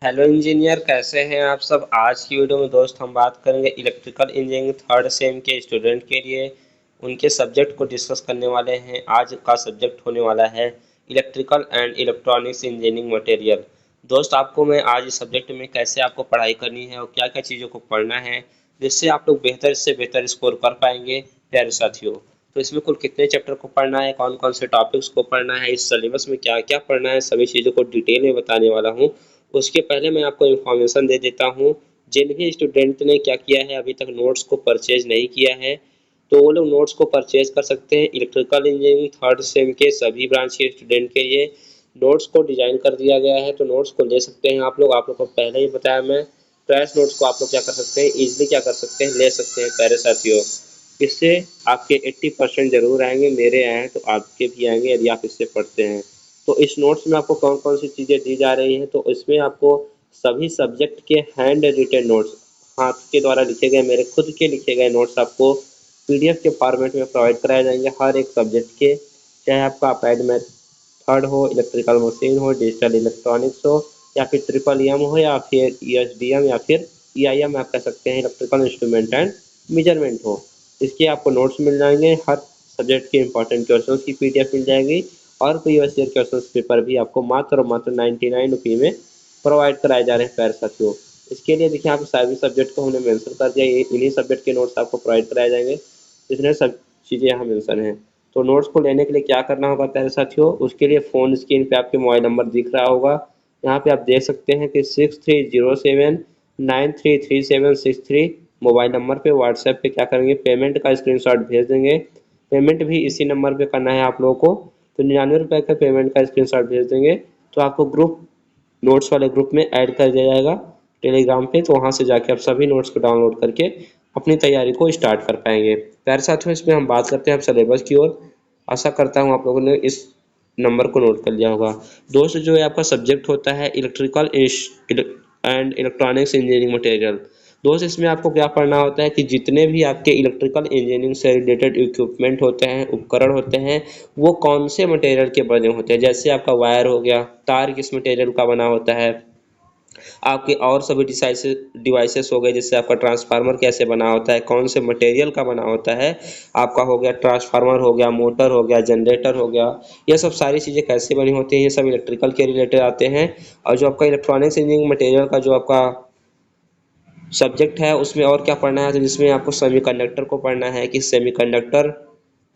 Hello engineer, कैसे हैं आप सब। आज की वीडियो में दोस्त हम बात करेंगे इलेक्ट्रिकल इंजीनियरिंग थर्ड सेम के स्टूडेंट के लिए उनके सब्जेक्ट को डिस्कस करने वाले हैं। आज का सब्जेक्ट होने वाला है electrical and electronics engineering material. दोस्त आपको मैं आज इस सब्जेक्ट में कैसे आपको पढ़ाई करनी है और क्या क्या चीज़ों को पढ़ना है जिससे आप लोग बेहतर से बेहतर स्कोर कर पाएंगे प्यारे साथियों। तो इसमें कुल कितने चैप्टर को पढ़ना है, कौन कौन से टॉपिक्स को पढ़ना है, इस सिलेबस में क्या क्या पढ़ना है, सभी चीज़ों को डिटेल में बताने वाला हूँ। उसके पहले मैं आपको इन्फॉर्मेशन दे देता हूँ। जिन भी स्टूडेंट ने क्या किया है, अभी तक नोट्स को परचेज नहीं किया है तो वो लोग नोट्स को परचेज कर सकते हैं। इलेक्ट्रिकल इंजीनियरिंग थर्ड सेम के सभी ब्रांच के स्टूडेंट के लिए नोट्स को डिजाइन कर दिया गया है, तो नोट्स को ले सकते हैं आप लोग को पहले ही बताया मैं। फ्रेश नोट्स को आप लोग क्या कर सकते हैं, इजीली क्या कर सकते हैं, ले सकते हैं प्यारे साथियों। इससे आपके 80% जरूर आएंगे, मेरे आए हैं तो आपके भी आएंगे यदि आप इससे पढ़ते हैं। तो इस नोट्स में आपको कौन कौन सी चीज़ें दी जा रही हैं, तो इसमें आपको सभी सब्जेक्ट के हैंड रिटेन नोट्स, हाथ के द्वारा लिखे गए, मेरे खुद के लिखे गए नोट्स आपको पीडीएफ के फॉर्मेट में प्रोवाइड कराए जाएंगे हर एक सब्जेक्ट के। चाहे आपका अप्लाइड मैथ थर्ड हो, इलेक्ट्रिकल मशीन हो, डिजिटल इलेक्ट्रॉनिक्स हो, या फिर ट्रिपल एम हो, या फिर ईएसडीएम, या फिर ईआईएम आप कह सकते हैं, इलेक्ट्रिकल इंस्ट्रूमेंट एंड मेजरमेंट हो। इसके आपको नोट्स मिल जाएंगे, हर सब्जेक्ट के इंपॉर्टेंट क्वेश्चंस की पीडीएफ मिल जाएगी और प्रीवियस ईयर क्वेश्चन पेपर भी आपको मात्र और मात्र 99 रुपये में प्रोवाइड कराए जा रहे हैं प्यारे साथियों। इसके लिए देखिए, आप सभी सब्जेक्ट को हमने मेंशन कर दिया, इन्हीं सब्जेक्ट के नोट्स आपको प्रोवाइड कराए जाएंगे, जितने सब चीज़ें यहाँ मेंशन हैं। तो नोट्स को लेने के लिए क्या करना होगा प्यारे साथियों, उसके लिए फ़ोन स्क्रीन पे आपके मोबाइल नंबर दिख रहा होगा। यहाँ पे आप देख सकते हैं कि 6307933763 मोबाइल नंबर पे व्हाट्सएप पे क्या करेंगे, पेमेंट का स्क्रीनशॉट भेज देंगे। पेमेंट भी इसी नंबर पे करना है आप लोगों को। तो 99 रुपये का पेमेंट का स्क्रीनशॉट भेज देंगे तो आपको ग्रुप नोट्स वाले ग्रुप में ऐड कर दिया जाएगा टेलीग्राम पे। तो वहाँ से जाके आप सभी नोट्स को डाउनलोड करके अपनी तैयारी को स्टार्ट कर पाएंगे प्यारे साथियों। इसमें हम बात करते हैं अब सिलेबस की ओर। आशा करता हूँ आप लोगों ने इस नंबर को नोट कर लिया होगा। दोस्त जो है आपका सब्जेक्ट होता है electrical and electronics engineering material. दोस्त इसमें आपको क्या पढ़ना होता है कि जितने भी आपके इलेक्ट्रिकल इंजीनियरिंग से रिलेटेड इक्विपमेंट होते हैं, उपकरण होते हैं, वो कौन से मटेरियल के बने होते हैं। जैसे आपका वायर हो गया, तार किस मटेरियल का बना होता है, आपके और सभी डिवाइसेस हो गए, जैसे आपका ट्रांसफार्मर कैसे बना होता है, कौन से मटेरियल का बना होता है। आपका हो गया ट्रांसफार्मर, हो गया मोटर, हो गया जनरेटर, हो गया, ये सब सारी चीज़ें कैसे बनी होती हैं, ये सब इलेक्ट्रिकल के रिलेटेड आते हैं। और जो आपका इलेक्ट्रॉनिक्स इंजीनियरिंग मटेरियल का जो आपका सब्जेक्ट है, उसमें और क्या पढ़ना है, तो जिसमें आपको सेमीकंडक्टर को पढ़ना है कि सेमीकंडक्टर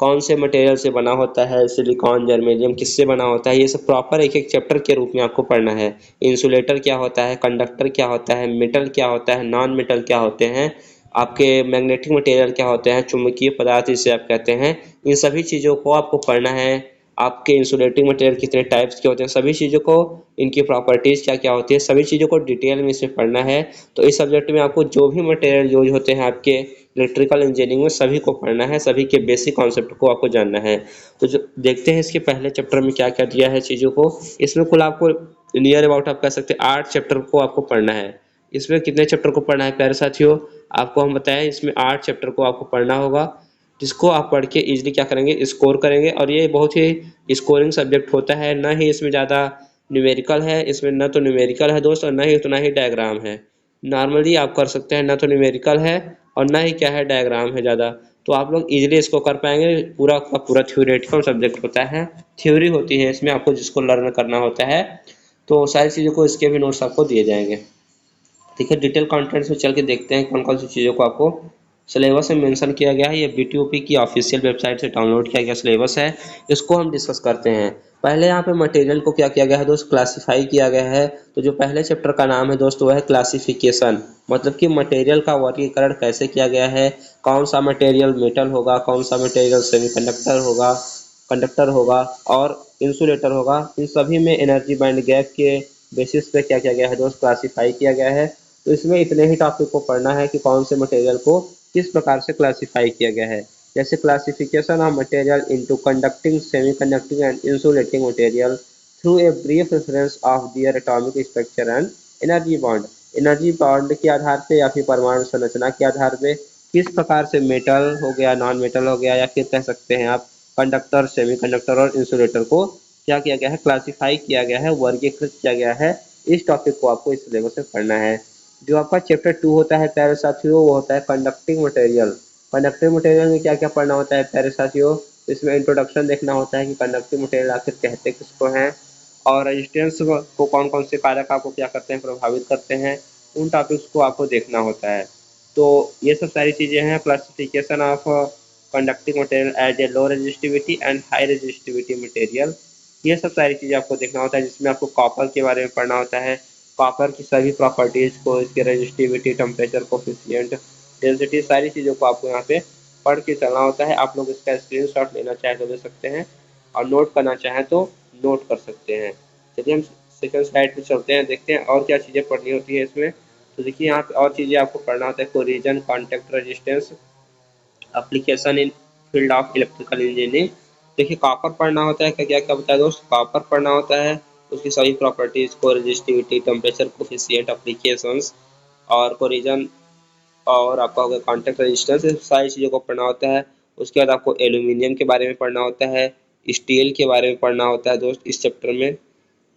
कौन से मटेरियल से बना होता है, सिलिकॉन, जर्मेनियम किससे बना होता है, ये सब प्रॉपर एक एक चैप्टर के रूप में आपको पढ़ना है। इंसुलेटर क्या होता है, कंडक्टर क्या होता है, मेटल क्या होता है, नॉन मेटल क्या होते हैं, आपके मैग्नेटिक मटेरियल क्या होते हैं, चुंबकीय पदार्थ जिसे आप कहते हैं, इन सभी चीज़ों को आपको पढ़ना है। आपके इंसुलेटिंग मटेरियल कितने टाइप्स के होते हैं, सभी चीज़ों को, इनकी प्रॉपर्टीज़ क्या क्या होती है, सभी चीज़ों को डिटेल में इसमें पढ़ना है। तो इस सब्जेक्ट में आपको जो भी मटेरियल यूज होते हैं आपके इलेक्ट्रिकल इंजीनियरिंग में, सभी को पढ़ना है, सभी के बेसिक कॉन्सेप्ट को आपको जानना है। तो जो देखते हैं इसके पहले चैप्टर में क्या क्या दिया है चीज़ों को। इसमें कुल आपको नियर अबाउट आप कह सकते हैं 8 चैप्टर को आपको पढ़ना है। इसमें कितने चैप्टर को पढ़ना है प्यारे साथियों, आपको हम बताएं, इसमें 8 चैप्टर को आपको पढ़ना होगा, जिसको आप पढ़ के इजीली क्या करेंगे, स्कोर करेंगे। और ये बहुत ही स्कोरिंग सब्जेक्ट होता है, ना ही इसमें ज़्यादा न्यूमेरिकल है, इसमें ना तो न्यूमेरिकल है दोस्त और ना ही उतना ही डायग्राम है। नॉर्मली आप कर सकते हैं, ना तो न्यूमेरिकल है और ना ही क्या है डायग्राम है ज़्यादा। तो आप लोग इजीली इसको कर पाएंगे। पूरा का पूरा थ्योरेटिकल सब्जेक्ट होता है, थ्योरी होती है इसमें, आपको जिसको लर्न करना होता है। तो सारी चीज़ों को, इसके भी नोट्स आपको दिए जाएंगे। ठीक है, डिटेल कंटेंट्स में चल के देखते हैं कौन कौन सी चीज़ों को आपको सिलेबस में मेंशन किया गया है। ये बीटीओपी की ऑफिशियल वेबसाइट से डाउनलोड किया गया सिलेबस है, इसको हम डिस्कस करते हैं। पहले यहाँ पे मटेरियल को क्या किया गया है दोस्त, क्लासिफाई किया गया है। तो जो पहले चैप्टर का नाम है दोस्त वो है क्लासिफिकेशन, मतलब कि मटेरियल का वर्गीकरण कैसे किया गया है, कौन सा मटेरियल मेटल होगा, कौन सा मटेरियल सेमीकंडक्टर होगा, कंडक्टर होगा और इंसुलेटर होगा। इन सभी में एनर्जी बैंड गैप के बेसिस पे क्या किया गया है दोस्त, क्लासीफाई किया गया है। तो इसमें इतने ही टॉपिक को पढ़ना है कि कौन से मटेरियल को किस प्रकार से क्लासीफाई किया गया है। जैसे classification of material into conducting, semi conducting and insulating material through a brief reference of their atomic structure and energy bond. Energy bond के आधार पे या फिर परमाणु संरचना के आधार पे किस प्रकार से मेटल हो गया, नॉन मेटल हो गया, या फिर कह सकते हैं आप कंडक्टर, सेमीकंडक्टर और इंसुलेटर को क्या किया गया है, क्लासिफाई किया गया है, वर्गीकृत किया गया है इस टॉपिक को आपको इस सिलेबस में पढ़ना है। जो आपका चैप्टर 2 होता है प्यारे साथियों, वो होता है कंडक्टिंग मटेरियल। कंडक्टिंग मटेरियल में क्या क्या पढ़ना होता है प्यारे साथियों, इसमें इंट्रोडक्शन देखना होता है कि कंडक्टिंग मटेरियल आखिर कहते किसको हैं, और रेजिस्टेंस को कौन कौन से कारक आपको क्या करते हैं, प्रभावित करते हैं, उन टॉपिक्स को आपको देखना होता है। तो ये सब सारी चीज़ें हैं। Classification of conducting material as a low resistivity and high resistivity material, ये सब सारी चीज़ें आपको देखना होता है, जिसमें आपको कॉपर के बारे में पढ़ना होता है, कॉपर की सभी प्रॉपर्टीज़ को, इसके रेजिस्टिविटी, टेम्परेचर कोफिशिएंट, डेंसिटी, सारी चीज़ों को आपको यहाँ पे पढ़ के चलना होता है। आप लोग इसका स्क्रीनशॉट लेना चाहे तो ले सकते हैं, और नोट करना चाहें तो नोट कर सकते हैं। चलिए हम सेकंड स्लाइड पे चलते हैं, देखते हैं और क्या चीज़ें पढ़नी होती है इसमें। तो देखिए यहाँ पे और चीज़ें आपको पढ़ना होता है, corrosion, contact resistance, application in field of electrical engineering. देखिए कॉपर पढ़ना होता है, क्या क्या क्या बताया दोस्त, कॉपर पढ़ना होता है, उसकी सभी प्रॉपर्टीज़ को, रेजिस्टिविटी, टेम्परेचर कोफिशिएंट, एप्लीकेशंस और कोरिजन, और आपका होगा कॉन्टैक्ट रेजिस्टेंस, सारी चीज़ों को पढ़ना होता है। उसके बाद आपको एल्यूमिनियम के बारे में पढ़ना होता है, स्टील के बारे में पढ़ना होता है दोस्त। इस चैप्टर में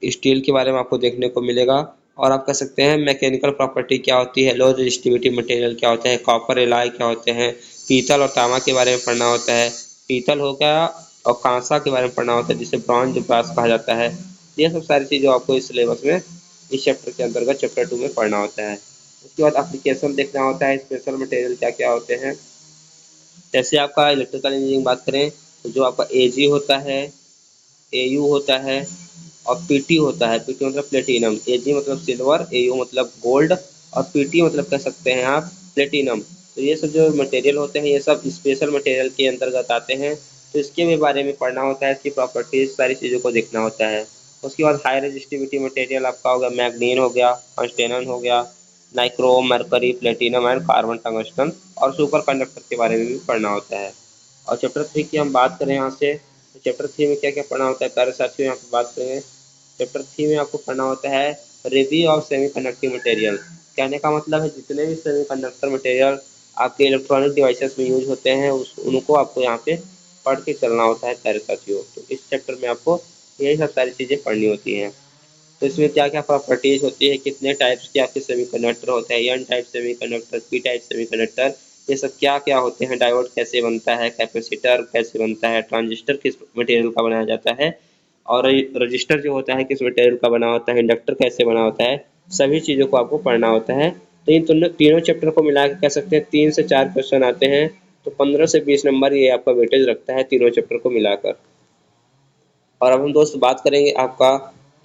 स्टील के बारे में आपको देखने को मिलेगा। और आप कह सकते हैं मैकेनिकल प्रॉपर्टी क्या होती है, लो रेजिस्टिविटी मटेरियल क्या होता है, कॉपर एलॉय क्या होते हैं, पीतल और तांबा के बारे में पढ़ना होता है, पीतल हो गया, और कांसा के बारे में पढ़ना होता है जिसे ब्रॉन्ज ब्रास कहा जाता है। ये सब सारी चीज़ें आपको इस सिलेबस में, इस चैप्टर के अंतर्गत चैप्टर 2 में पढ़ना होता है। उसके बाद एप्लीकेशन देखना होता है, स्पेशल मटेरियल क्या क्या होते हैं। जैसे आपका इलेक्ट्रिकल इंजीनियरिंग बात करें तो जो आपका एजी होता है, एयू होता है, और पीटी होता है। पीटी मतलब प्लेटिनम, एजी मतलब सिल्वर, एयू मतलब गोल्ड, और पीटी मतलब कह सकते हैं आप प्लेटिनम। तो ये सब जो मटेरियल होते हैं ये सब स्पेशल मटेरियल के अंतर्गत आते हैं। तो इसके भी बारे में पढ़ना होता है, इसकी प्रॉपर्टीज, सारी चीज़ों को देखना होता है। उसके बाद हाई रेजिस्टिविटी मटेरियल आपका हो गया, मैग्नीन हो गया, टंगस्टेन हो गया, nichrome, mercury, platinum and carbon tungsten, और सुपर कंडक्टर के बारे में भी पढ़ना होता है। और चैप्टर 3 की हम बात करें यहाँ से, तो चैप्टर 3 में क्या क्या पढ़ना होता है प्यारे साथियों, यहाँ पे बात करेंगे। चैप्टर 3 में आपको पढ़ना होता है review of semi conducting material. कहने का मतलब है जितने भी सेमी कंडक्टर मटेरियल आपके इलेक्ट्रॉनिक डिवाइसेस में यूज होते हैं उनको आपको यहाँ पे पढ़ के चलना होता है प्यारे साथियों। तो इस चैप्टर में आपको यही सब सारी चीज़ें पढ़नी होती हैं। तो इसमें क्या क्या प्रॉपर्टीज होती है, कितने टाइप्स के आपके सेमीकंडक्टर होते हैं, N type semiconductor, P type semiconductor, ये सब क्या क्या होते हैं, डायोड कैसे बनता है, कैपेसिटर कैसे बनता है, ट्रांजिस्टर किस मटेरियल का बनाया जाता है, और रजिस्टर जो होता है किस मटेरियल का बना होता है, इंडक्टर कैसे बना होता है, सभी चीज़ों को आपको पढ़ना होता है। तो इन तीनों चैप्टर को मिला के कह सकते हैं 3 से 4 क्वेश्चन आते हैं। तो 15 से 20 नंबर ये आपका वेटेज रखता है तीनों चैप्टर को मिलाकर। और अब हम दोस्त बात करेंगे आपका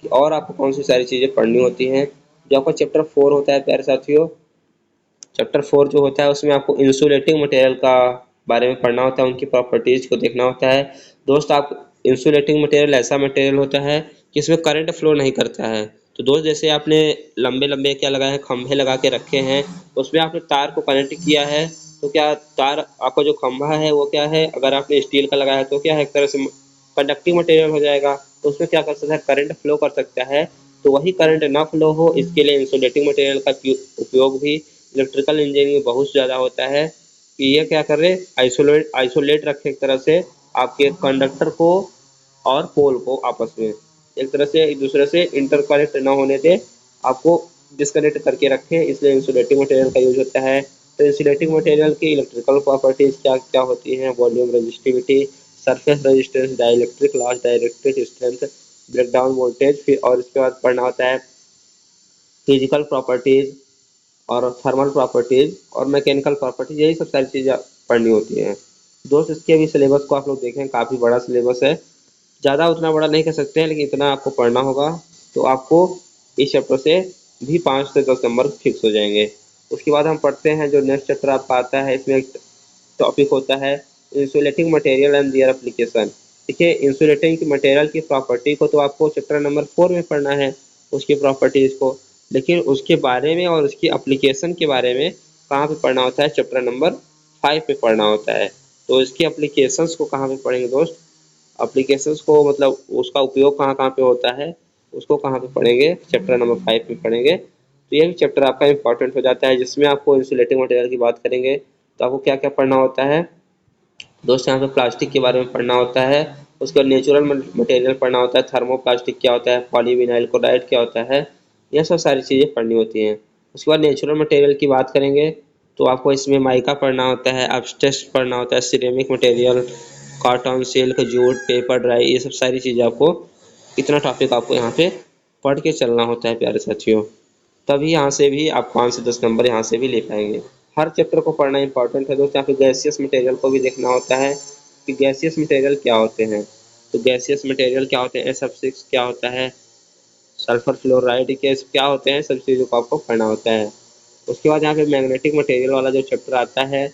कि और आपको कौन सी सारी चीज़ें पढ़नी होती हैं। जो आपका चैप्टर 4 होता है प्यारे साथियों, चैप्टर 4 जो होता है उसमें आपको इंसुलेटिंग मटेरियल का बारे में पढ़ना होता है, उनकी प्रॉपर्टीज़ को देखना होता है। दोस्त आप इंसुलेटिंग मटेरियल ऐसा मटेरियल होता है कि इसमें करंट फ्लो नहीं करता है। तो दोस्त जैसे आपने लंबे लंबे क्या लगाए हैं, खंभे लगा के रखे हैं, उसमें आपने तार को कनेक्ट किया है, तो क्या तार आपका जो खंभा है वो क्या है, अगर आपने स्टील का लगाया है तो क्या है, एक तरह से कंडक्टिंग मटेरियल हो जाएगा। तो उसमें क्या कर सकता है, करंट फ्लो कर सकता है। तो वही करंट ना फ्लो हो इसके लिए इंसुलेटिंग मटेरियल का उपयोग भी इलेक्ट्रिकल इंजीनियरिंग में बहुत ज़्यादा होता है कि ये क्या कर रहे, आइसोलेट रखे एक तरह से आपके कंडक्टर को और पोल को आपस में एक तरह से एक दूसरे से इंटरकनेक्ट ना होने दे, आपको डिस्कनेक्ट करके रखे, इसलिए इंसुलेटिंग मटेरियल का यूज होता है। तो इंसुलेटिंग मटेरियल की इलेक्ट्रिकल प्रॉपर्टीज क्या क्या होती हैं, volume, resistivity, surface resistance, dielectric loss, dielectric strength, breakdown voltage, फिर और इसके बाद पढ़ना होता है फिजिकल प्रॉपर्टीज और थर्मल प्रॉपर्टीज और मैकेनिकल प्रॉपर्टीज, यही सब सारी चीज़ें पढ़नी होती हैं। दोस्त इसके भी सिलेबस को आप लोग देखें, काफ़ी बड़ा सिलेबस है, ज़्यादा उतना बड़ा नहीं कह सकते हैं लेकिन इतना आपको पढ़ना होगा। तो आपको इस चैप्टर से भी 5 से 10 नंबर फिक्स हो जाएंगे। उसके बाद हम पढ़ते हैं जो नेक्स्ट चैप्टर आपका आता है, इसमें एक टॉपिक होता है insulating material and their application. देखिए इंसुलेटिंग मटेरियल की प्रॉपर्टी को तो आपको चैप्टर नंबर 4 में पढ़ना है, उसकी प्रॉपर्टीज़ को, लेकिन उसके बारे में और उसकी एप्लीकेशन के बारे में कहाँ पे पढ़ना होता है, चैप्टर नंबर 5 पे पढ़ना होता है। तो इसकी एप्लीकेशंस को कहाँ पे पढ़ेंगे दोस्त, एप्लीकेशंस को मतलब उसका उपयोग कहाँ कहाँ पे होता है उसको कहाँ पे पढ़ेंगे, चैप्टर नंबर 5 में पढ़ेंगे। तो ये भी चैप्टर आपका इंपॉर्टेंट हो जाता है जिसमें आपको इंसुलेटिंग मटेरियल की बात करेंगे। तो आपको क्या क्या पढ़ना होता है दोस्त, यहाँ पे प्लास्टिक के बारे में पढ़ना होता है, उसके बाद नेचुरल मटेरियल पढ़ना होता है, थर्मोप्लास्टिक क्या होता है, पॉलीविनाइल क्लोराइड क्या होता है, यह सब सारी चीज़ें पढ़नी होती हैं। उसके बाद नेचुरल मटेरियल की बात करेंगे तो आपको इसमें माइका पढ़ना होता है, एब्स्ट्रैक्ट पढ़ना होता है, ceramic material, cotton, silk, jute, paper, dry, ये सब सारी चीज़ें आपको, इतना टॉपिक आपको यहाँ पे पढ़ के चलना होता है प्यारे साथियों। तभी यहाँ से भी आप 5 से 10 नंबर यहाँ से भी ले पाएंगे। हर चैप्टर को पढ़ना इंपॉर्टेंट है दोस्तों। यहाँ पे गैसियस मटेरियल को भी देखना होता है कि गैसियस मटेरियल क्या होते हैं। तो गैसियस मटेरियल क्या होते हैं, SF6 क्या होता है, सल्फर फ्लोराइड गैस क्या होते हैं, सब चीज़ों को आपको पढ़ना होता है। उसके बाद यहाँ पे मैग्नेटिक मटेरियल वाला जो चैप्टर आता है,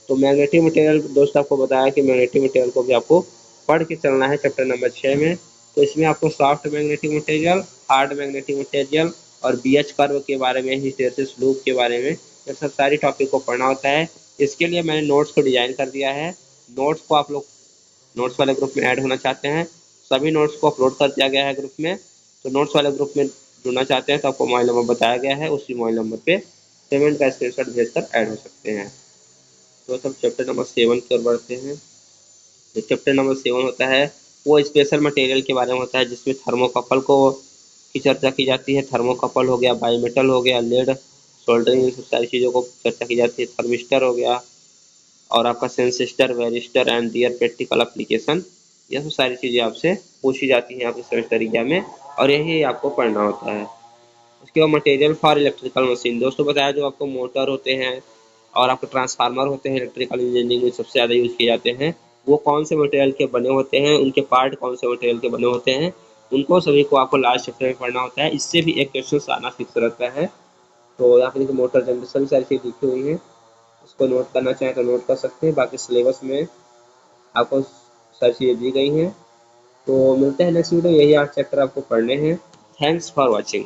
तो मैग्नेटिक मटेरियल दोस्त आपको बताया कि मैग्नेटिक मटेरियल को भी आपको पढ़ के चलना है चैप्टर नंबर 6 में। तो इसमें आपको soft magnetic material, hard magnetic material और BH कर्व के बारे में, हिस्टैरिसीस लूप के बारे में, ये सब सारी टॉपिक को पढ़ना होता है। इसके लिए मैंने नोट्स को डिजाइन कर दिया है। नोट्स को आप लोग नोट्स वाले ग्रुप में ऐड होना चाहते हैं, सभी नोट्स को अपलोड कर दिया गया है ग्रुप में। तो नोट्स वाले ग्रुप में जुड़ना चाहते हैं तो आपको मोबाइल नंबर बताया गया है, उसी मोबाइल नंबर पे पेमेंट का स्क्रीनशॉट भेजकर ऐड हो सकते हैं। तो सब चैप्टर नंबर 7 की ओर बढ़ते हैं। जो चैप्टर नंबर 7 होता है वो स्पेशल मटेरियल के बारे में होता है, जिसमें थर्मोकपल को की चर्चा की जाती है। थर्मोकपल हो गया, बायोमेटल हो गया, लेड, सोल्डरिंग, इन सब सारी चीज़ों को चर्चा की जाती है। थर्मिस्टर हो गया और आपका sensistor, varistor and their practical application, यह सब सारी चीज़ें आपसे पूछी जाती हैं आपके सेमेस्टर एग्जाम में, और यही आपको पढ़ना होता है। उसके बाद मटेरियल फॉर इलेक्ट्रिकल मशीन, दोस्तों बताया जो आपको मोटर होते हैं और आपके ट्रांसफार्मर होते हैं, इलेक्ट्रिकल इंजीनियरिंग में सबसे ज़्यादा यूज किए जाते हैं, वो कौन से मटेरियल के बने होते हैं, उनके पार्ट कौन से मटेरियल के बने होते हैं, उनको सभी को आपको लास्ट चैप्टर में पढ़ना होता है। इससे भी एक क्वेश्चन आना फिक्स रहता है। तो यहाँ पे देखिए मोटर जनरेशन सारी चीज़ लिखी हुई है, उसको नोट करना चाहें तो नोट कर सकते हैं। बाकी सिलेबस में आपको सारी चीज़ें दी गई हैं। तो मिलते हैं नेक्स्ट वीडियो, यही 8 चैप्टर आपको पढ़ने हैं। Thanks for watching.